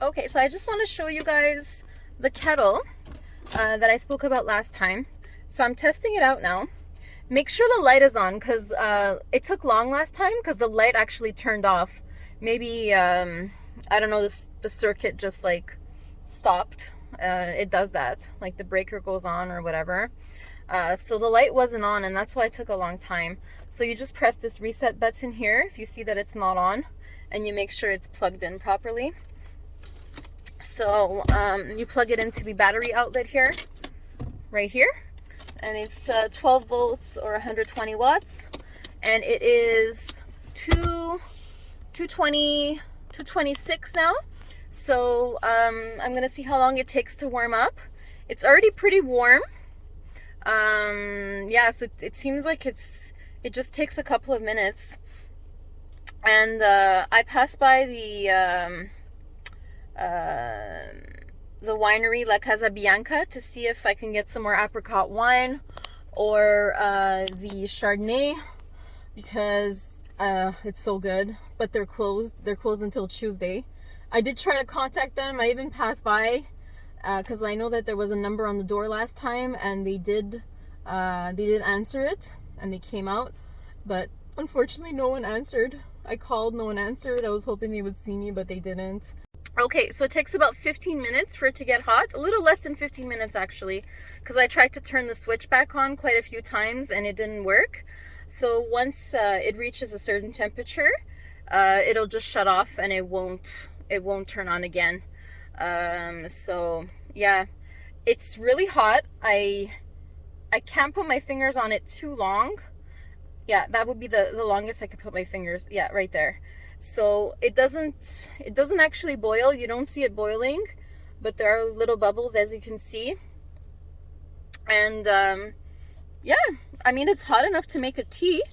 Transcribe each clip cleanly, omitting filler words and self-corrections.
Okay, so I just want to show you guys the kettle that I spoke about last time. So I'm testing it out now. Make sure the light is on because it took long last time because the light actually turned off. Maybe, I don't know, the circuit just like stopped. It does that, like the breaker goes on or whatever. So the light wasn't on, and that's why it took a long time. So you just press this reset button here if you see that it's not on, and you make sure it's plugged in properly. So you plug it into the battery outlet here, right here, and it's 12 volts or 120 watts, and it is 226 now. So I'm gonna see how long it takes to warm up. It's already pretty warm. Yeah, so it seems like it just takes a couple of minutes. And I passed by the winery La Casa Bianca to see if I can get some more apricot wine or the Chardonnay, because it's so good. But they're closed. They're closed until Tuesday. I did try to contact them. I even passed by because I know that there was a number on the door last time, and they did answer it, and they came out, but unfortunately no one answered. I called, no one answered. I was hoping they would see me, but they didn't. Okay, so it takes about 15 minutes for it to get hot. A little less than 15 minutes actually, because I tried to turn the switch back on quite a few times and it didn't work. So once it reaches a certain temperature, it'll just shut off and it won't turn on again. So yeah, it's really hot. I can't put my fingers on it too long. Yeah, that would be the longest I could put my fingers. Yeah, right there. So it doesn't actually boil. You don't see it boiling, but there are little bubbles, as you can see. And yeah, I mean, it's hot enough to make a tea.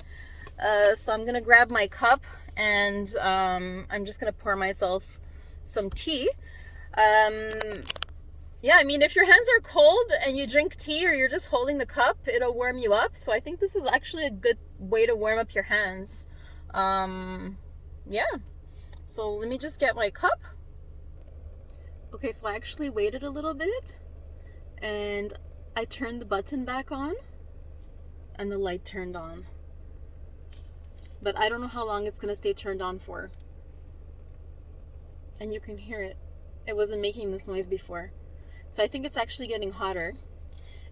So I'm gonna grab my cup and I'm just gonna pour myself some tea. Yeah, I mean, if your hands are cold and you drink tea or you're just holding the cup, it'll warm you up. So I think this is actually a good way to warm up your hands. Yeah, so let me just get my cup. Okay, so I actually waited a little bit and I turned the button back on and the light turned on. But I don't know how long it's gonna stay turned on for. And you can hear it. It wasn't making this noise before. So I think it's actually getting hotter.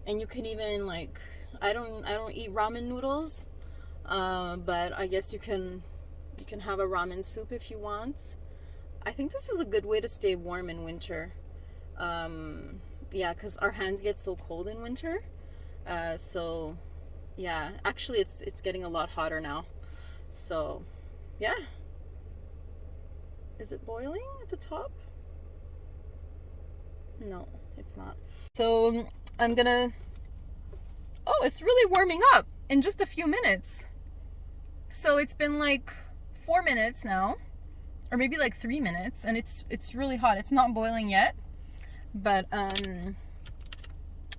And you can even, like, I don't eat ramen noodles, but I guess you can have a ramen soup if you want. I think this is a good way to stay warm in winter. Yeah, because our hands get so cold in winter. So yeah, actually it's getting a lot hotter now. So yeah. Is it boiling at the top? No, it's not. So I'm gonna, oh, it's really warming up in just a few minutes. So it's been like 4 minutes now, or maybe like 3 minutes, and it's really hot. It's not boiling yet, but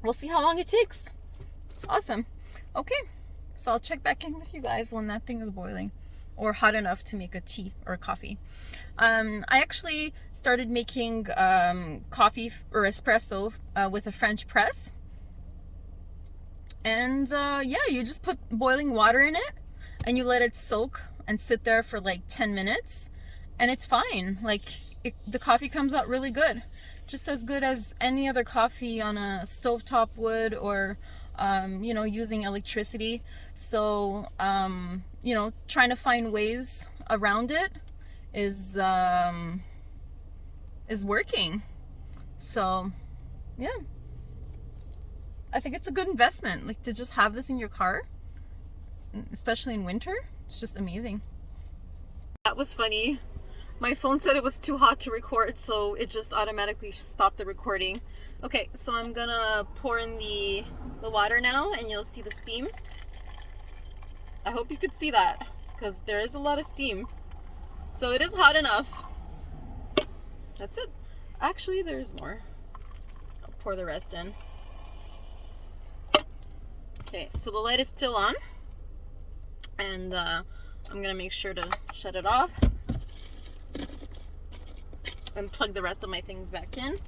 we'll see how long it takes. It's awesome. Okay, so I'll check back in with you guys when that thing is boiling or hot enough to make a tea or a coffee. I actually started making coffee or espresso with a French press. And yeah, you just put boiling water in it and you let it soak and sit there for like 10 minutes and it's fine. Like the coffee comes out really good. Just as good as any other coffee on a stovetop wood or you know, using electricity. So you know, trying to find ways around it is working. So yeah, I think it's a good investment, like to just have this in your car, especially in winter. It's just amazing. That was funny. My phone said it was too hot to record, so it just automatically stopped the recording. Okay, so I'm gonna pour in the water now and you'll see the steam. I hope you could see that because there is a lot of steam. So it is hot enough. That's it. Actually, there's more. I'll pour the rest in. Okay, so the light is still on. And I'm gonna make sure to shut it off. and plug the rest of my things back in.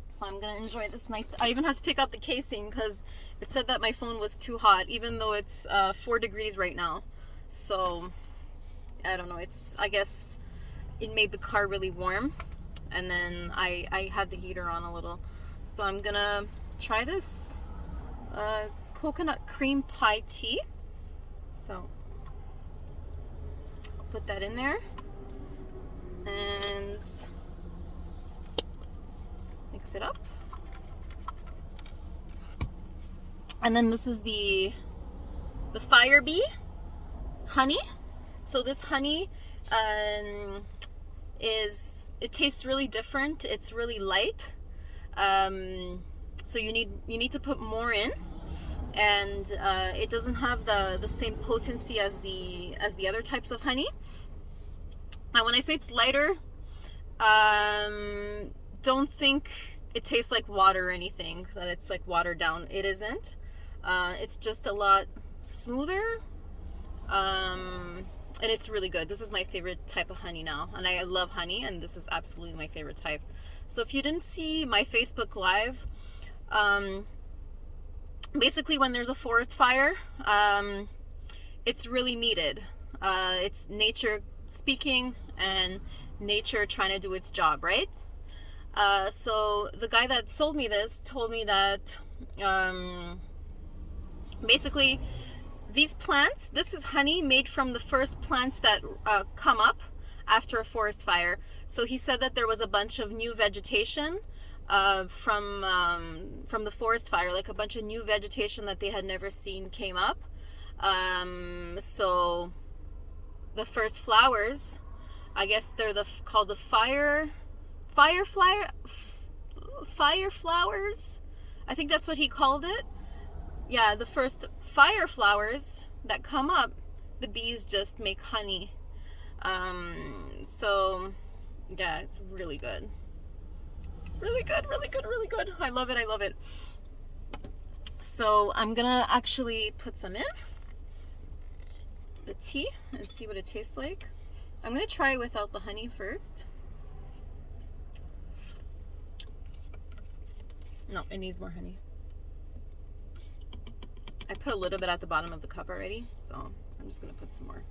So I'm gonna enjoy this nice. I even had to take out the casing because it said that my phone was too hot, even though it's 4 degrees right now. So I don't know. I guess it made the car really warm, and then I had the heater on a little. So I'm gonna try this. It's coconut cream pie tea. So I'll put that in there and mix it up. And then this is the FIREWEED honey. So this honey it tastes really different. It's really light. So you need to put more in, and it doesn't have the same potency as the other types of honey. And when I say it's lighter, don't think it tastes like water or anything, that it's like watered down. It isn't. It's just a lot smoother, and it's really good. This is my favorite type of honey now, and I love honey, and this is absolutely my favorite type. So if you didn't see my Facebook Live, basically when there's a forest fire, it's really needed. It's nature speaking and nature trying to do its job, right? So the guy that sold me this told me that basically these plants, this is honey made from the first plants that come up after a forest fire. So he said that there was a bunch of new vegetation from the forest fire, like a bunch of new vegetation that they had never seen came up. So the first flowers, I guess they're called the fire flowers. I think that's what he called it. Yeah, the first fire flowers that come up, the bees just make honey. So yeah, it's really good. Really good, really good, really good. I love it, I love it. So I'm gonna actually put some in the tea and see what it tastes like. I'm gonna try it without the honey first. No, it needs more honey. I put a little bit at the bottom of the cup already, so I'm just gonna put some more.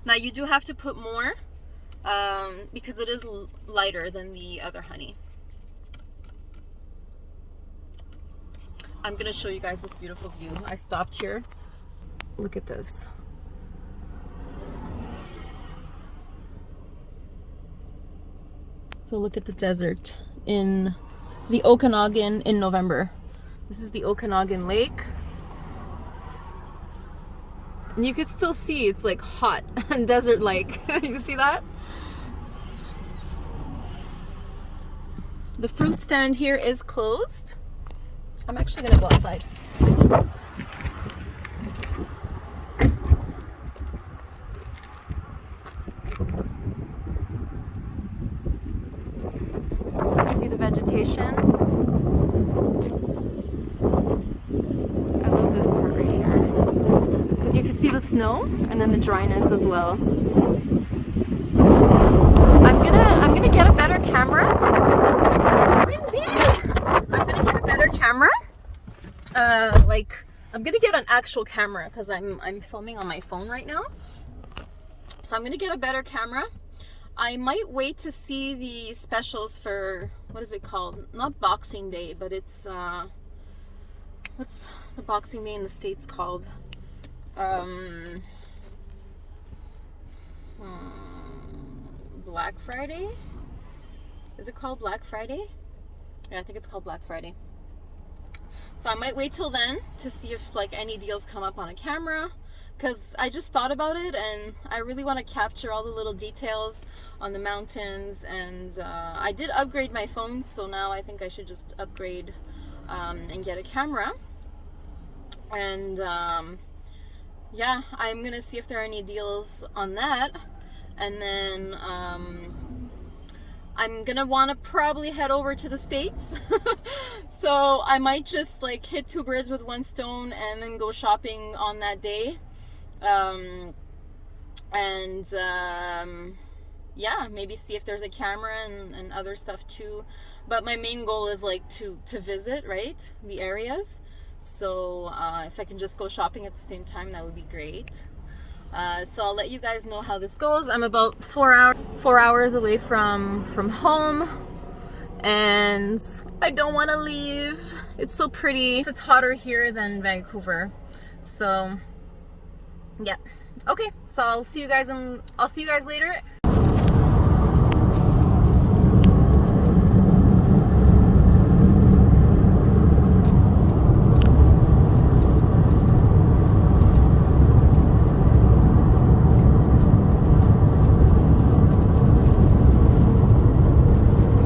Now you do have to put more because it is lighter than the other honey. I'm gonna show you guys this beautiful view. I stopped here. Look at this. So look at the desert in the Okanagan in November. This is the Okanagan Lake. And you could still see it's like hot and desert lake. You see that? The fruit stand here is closed. I'm actually gonna go outside. See the vegetation? I love this part right here. Because you can see the snow and then the dryness as well. I'm gonna get a better camera. Indeed! I'm gonna get a better camera. I'm gonna get an actual camera because I'm filming on my phone right now. So I'm gonna get a better camera. I might wait to see the specials for, what is it called? Not Boxing Day, but it's what's the Boxing Day in the States called? Black Friday? Is it called Black Friday? Yeah, I think it's called Black Friday. So I might wait till then to see if like any deals come up on a camera, because I just thought about it and I really want to capture all the little details on the mountains. And I did upgrade my phone, so now I think I should just upgrade and get a camera. And yeah, I'm gonna see if there are any deals on that. And then I'm gonna want to probably head over to the States. So I might just like hit two birds with one stone and then go shopping on that day. Yeah, maybe see if there's a camera and other stuff too. But my main goal is like to visit, right, the areas. So if I can just go shopping at the same time, that would be great. So I'll let you guys know how this goes. I'm about 4 hours away from home, and I don't want to leave. It's so pretty. It's hotter here than Vancouver, so yeah. Okay, so I'll see you guys later.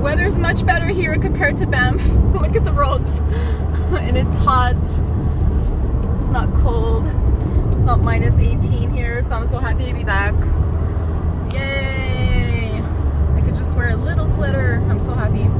Weather's much better here compared to Banff. Look at the roads. And it's hot. It's not cold. It's not minus 18 here, so I'm so happy to be back. Yay! I could just wear a little sweater. I'm so happy.